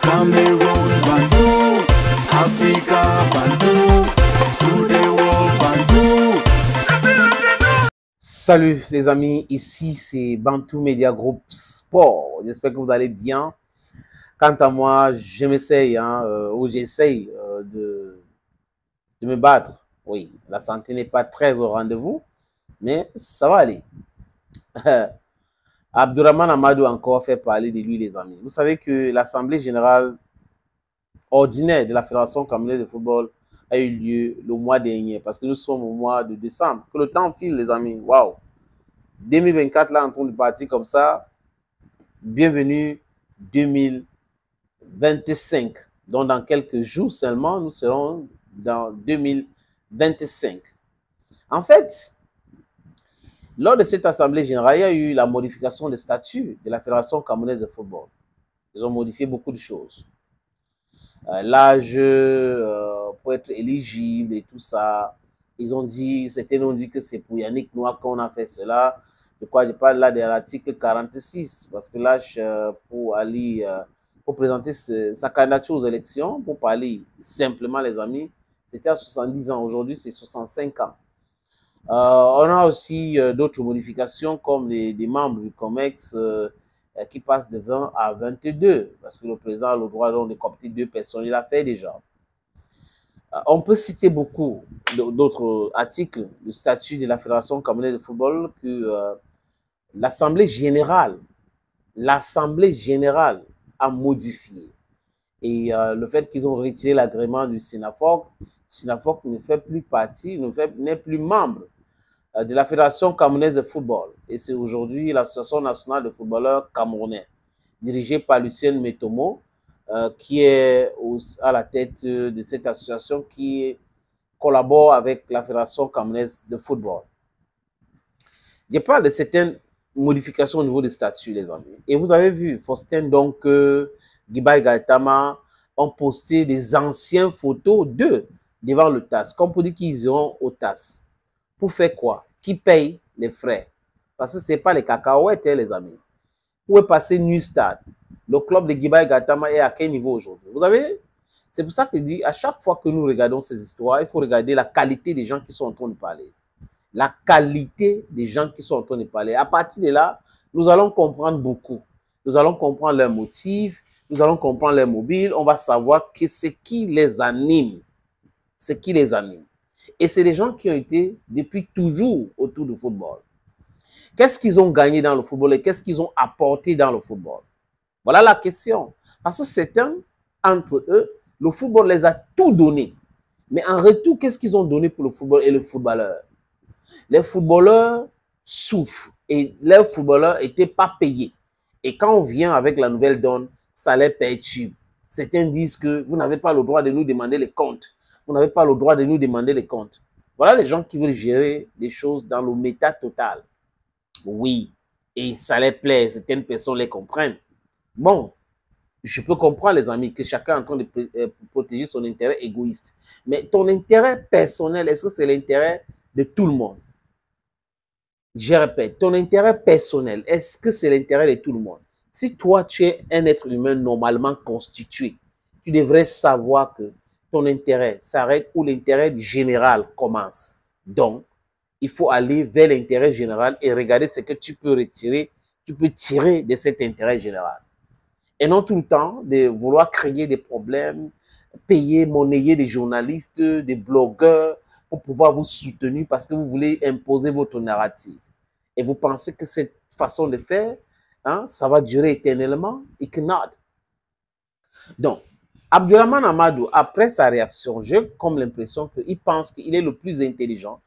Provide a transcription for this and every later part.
Cameroon Bantou, Africa Bantou, through the world Bantou. Salut les amis, ici c'est Bantou Media Group Sport. J'espère que vous allez bien. Quant à moi, je m'essaye, ou j'essaye de me battre. Oui, la santé n'est pas très au rendez-vous, mais ça va aller. Abdourahmane Amadou a encore fait parler de lui, les amis. Vous savez que l'Assemblée générale ordinaire de la Fédération camerounaise de football a eu lieu le mois dernier, parce que nous sommes au mois de décembre. Que le temps file, les amis. Waouh! 2024, là, en train de partir comme ça. Bienvenue 2025. Donc, dans quelques jours seulement, nous serons dans 2025. En fait, lors de cette assemblée générale, il y a eu la modification des statuts de la Fédération camerounaise de football. Ils ont modifié beaucoup de choses. L'âge pour être éligible et tout ça. Ils ont dit, certains ont dit que c'est pour Yannick Noah qu'on a fait cela. De quoi je parle là de l'article 46, parce que l'âge pour aller, pour présenter sa candidature aux élections, pour parler simplement les amis, c'était à 70 ans. Aujourd'hui, c'est 65 ans. On a aussi d'autres modifications comme des membres du COMEX qui passent de 20 à 22, parce que le président a le droit de coopter 2 personnes, il l'a fait déjà. On peut citer beaucoup d'autres articles du statut de la Fédération camerounaise de football que l'Assemblée générale a modifié. Et le fait qu'ils ont retiré l'agrément du SENAFOC ne fait plus partie, n'est plus membre de la Fédération camerounaise de football. Et c'est aujourd'hui l'Association nationale de footballeurs camerounais, dirigée par Lucien Metomo, qui est à la tête de cette association qui collabore avec la Fédération camerounaise de football. Je parle de certaines modifications au niveau des statuts, les amis. Et vous avez vu, Faustin, donc, Guibaï Gaëtama ont posté des anciennes photos d'eux devant le TAS, comme pour dire qu'ils iront au TAS. Pour faire quoi? Qui paye les frais? Parce que ce n'est pas les cacahuètes, les amis. Où est passé New Start? Le club de Guibaï Gaëtama est à quel niveau aujourd'hui? Vous avez? C'est pour ça que je dis, à chaque fois que nous regardons ces histoires, il faut regarder la qualité des gens qui sont en train de parler. La qualité des gens qui sont en train de parler. À partir de là, nous allons comprendre beaucoup. Nous allons comprendre leurs motifs, nous allons comprendre leurs mobiles, on va savoir que ce qui les anime. Ce qui les anime. Et c'est des gens qui ont été depuis toujours autour du football. Qu'est-ce qu'ils ont gagné dans le football et qu'est-ce qu'ils ont apporté dans le football? Voilà la question. Parce que certains, entre eux, le football les a tout donné. Mais en retour, qu'est-ce qu'ils ont donné pour le football et le footballeur? Les footballeurs souffrent et les footballeurs n'étaient pas payés. Et quand on vient avec la nouvelle donne, ça les perturbe. Certains disent que vous n'avez pas le droit de nous demander les comptes. Vous n'avez pas le droit de nous demander les comptes. Voilà les gens qui veulent gérer des choses dans le méta total. Oui, et ça les plaît, certaines personnes les comprennent. Bon, je peux comprendre les amis que chacun est en train de protéger son intérêt égoïste. Mais ton intérêt personnel, est-ce que c'est l'intérêt de tout le monde? Je répète, ton intérêt personnel, est-ce que c'est l'intérêt de tout le monde? Si toi, tu es un être humain normalement constitué, tu devrais savoir que ton intérêt s'arrête où l'intérêt général commence. Donc, il faut aller vers l'intérêt général et regarder ce que tu peux retirer, tu peux tirer de cet intérêt général. Et non tout le temps de vouloir créer des problèmes, payer, monnayer des journalistes, des blogueurs pour pouvoir vous soutenir parce que vous voulez imposer votre narrative. Et vous pensez que cette façon de faire, ça va durer éternellement? It cannot. Donc, Abdourahmane Amadou, après sa réaction, j'ai comme l'impression qu'il pense qu'il est le plus intelligent.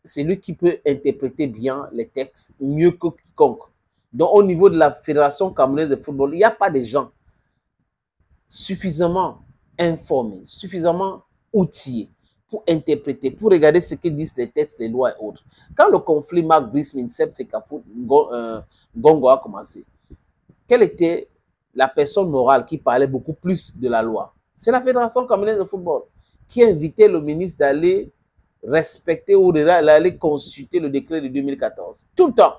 C'est lui qui peut interpréter bien les textes mieux que quiconque. Donc, au niveau de la Fédération camerounaise de football, il n'y a pas de gens suffisamment informés, suffisamment outillés pour interpréter, pour regarder ce que disent les textes, les lois et autres. Quand le conflit Marc Brice, Minsep, Fekafou, Ngongo a commencé, quelle était la personne morale qui parlait beaucoup plus de la loi? C'est la Fédération camerounaise de football qui a invité le ministre d'aller respecter ou d'aller consulter le décret de 2014. Tout le temps.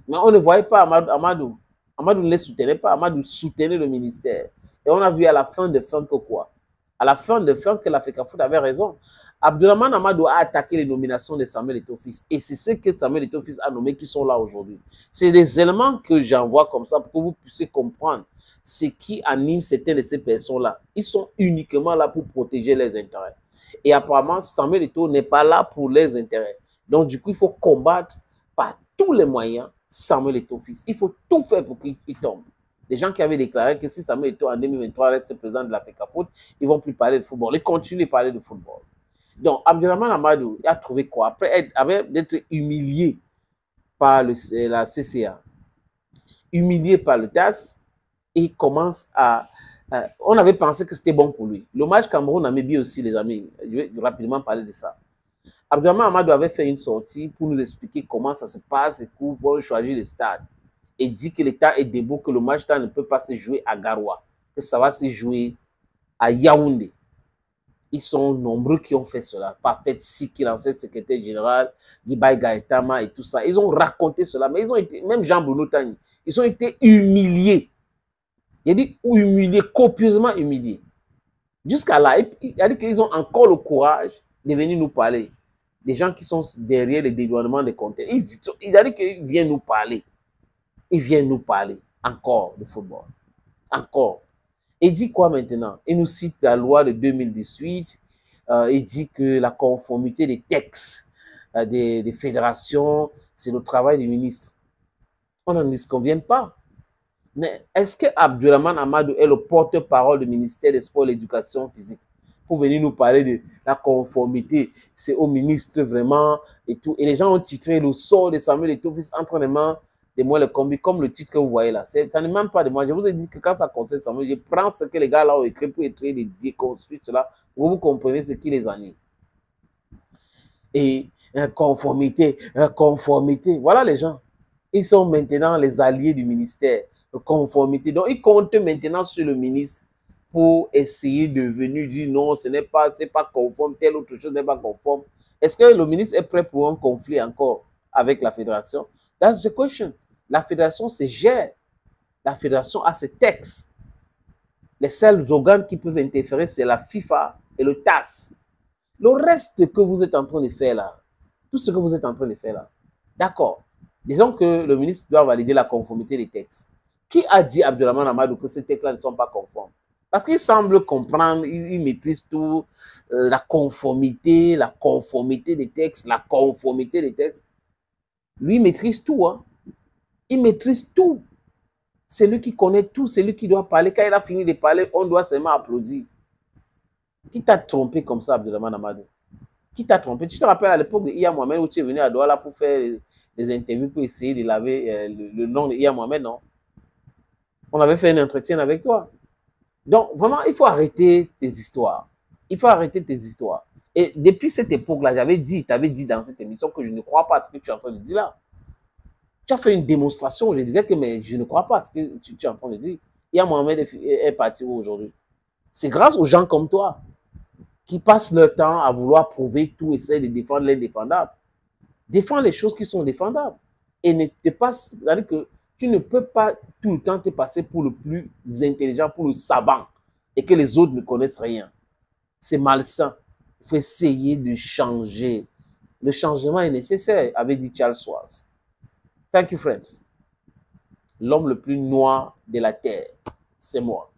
Mais on ne voyait pas Amadou. Amadou ne les soutenait pas, Amadou soutenait le ministère. Et on a vu à la fin de fin que quoi? À la fin de fin que la FECAFOOT avait raison. Abdourahmane Amadou a attaqué les nominations de Samuel Eto'o-Fils. Et c'est ce que Samuel Eto'o-Fils a nommé qui sont là aujourd'hui. C'est des éléments que j'envoie comme ça pour que vous puissiez comprendre ce qui anime certaines de ces personnes-là. Ils sont uniquement là pour protéger les intérêts. Et apparemment, Samuel Eto'o n'est pas là pour les intérêts. Donc, du coup, il faut combattre par tous les moyens Samuel Eto'o-Fils. Il faut tout faire pour qu'il tombe. Les gens qui avaient déclaré que si Samuel Eto'o en 2023 reste président de la FECAFOOT, ils ne vont plus parler de football. Ils continuent de parler de football. Donc, Abdourahmane Amadou a trouvé quoi? Après d'être humilié par la CCA, humilié par le TAS, il commence à... on avait pensé que c'était bon pour lui. Le match Cameroun-Namibie aussi, les amis. Je vais rapidement parler de ça. Abdourahmane Amadou avait fait une sortie pour nous expliquer comment ça se passe et pour choisir le stade. Et dit que l'État est debout, que le match ne peut pas se jouer à Garoua, que ça va se jouer à Yaoundé. Ils sont nombreux qui ont fait cela. Parfait Siki, l'ancien secrétaire général, Guibaï Gaëtama et tout ça. Ils ont raconté cela, mais ils ont été, même Jean-Bruno Tani, ils ont été humiliés. Il a dit humiliés, copieusement humiliés. Jusqu'à là, il a dit qu'ils ont encore le courage de venir nous parler. Des gens qui sont derrière le dédouanement des comptes. Il a dit qu'ils viennent nous parler. Ils viennent nous parler encore de football. Encore. Il dit quoi maintenant? Il nous cite la loi de 2018. Il dit que la conformité des textes des fédérations, c'est le travail du ministre. On n'en disconvient pas. Mais est-ce que Abdourahmane Amadou est le porte-parole du ministère des Sports et de l'Éducation physique pour venir nous parler de la conformité? C'est au ministre vraiment et tout. Et les gens ont titré le sort de Samuel Eto'o-Fils, entraînement de moi le combi, comme le titre que vous voyez là. Ça n'est même pas de moi. Je vous ai dit que quand ça concerne Samuel, je prends ce que les gars là ont écrit pour essayer de déconstruire cela, pour que vous compreniez ce qui les anime. Et conformité, conformité. Voilà les gens. Ils sont maintenant les alliés du ministère. Conformité. Donc, ils comptent maintenant sur le ministre pour essayer de venir dire non, ce n'est pas, c'est pas conforme, telle autre chose n'est pas conforme. Est-ce que le ministre est prêt pour un conflit encore avec la fédération? That's the question. La fédération se gère. La fédération a ses textes. Les seuls organes qui peuvent interférer, c'est la FIFA et le TAS. Le reste que vous êtes en train de faire là, tout ce que vous êtes en train de faire là, d'accord. Disons que le ministre doit valider la conformité des textes. Qui a dit à Abdourahmane Amadou que ces textes-là ne sont pas conformes? Parce qu'il semble comprendre, il maîtrise tout, la conformité des textes, la conformité des textes. Lui, il maîtrise tout. Hein. Il maîtrise tout. C'est lui qui connaît tout, c'est lui qui doit parler. Quand il a fini de parler, on doit seulement applaudir. Qui t'a trompé comme ça, Abdourahmane Amadou? Qui t'a trompé? Tu te rappelles à l'époque de Iya Mohamed où tu es venu à Douala pour faire des interviews pour essayer de laver le nom de Iya Mohamed, non? On avait fait un entretien avec toi. Donc, vraiment, il faut arrêter tes histoires. Il faut arrêter tes histoires. Et depuis cette époque-là, j'avais dit, tu avais dit dans cette émission que je ne crois pas à ce que tu es en train de dire là. Tu as fait une démonstration, je disais que mais je ne crois pas à ce que tu es en train de dire. Iya Mohamed est parti aujourd'hui. C'est grâce aux gens comme toi qui passent leur temps à vouloir prouver tout, essayer de défendre l'indéfendable. Défends les choses qui sont défendables. Et ne te passe, c'est-à-dire que tu ne peux pas tout le temps te passer pour le plus intelligent, pour le savant, et que les autres ne connaissent rien. C'est malsain. Il faut essayer de changer. Le changement est nécessaire, avait dit Charles Schwartz. Thank you, friends. L'homme le plus noir de la terre, c'est moi.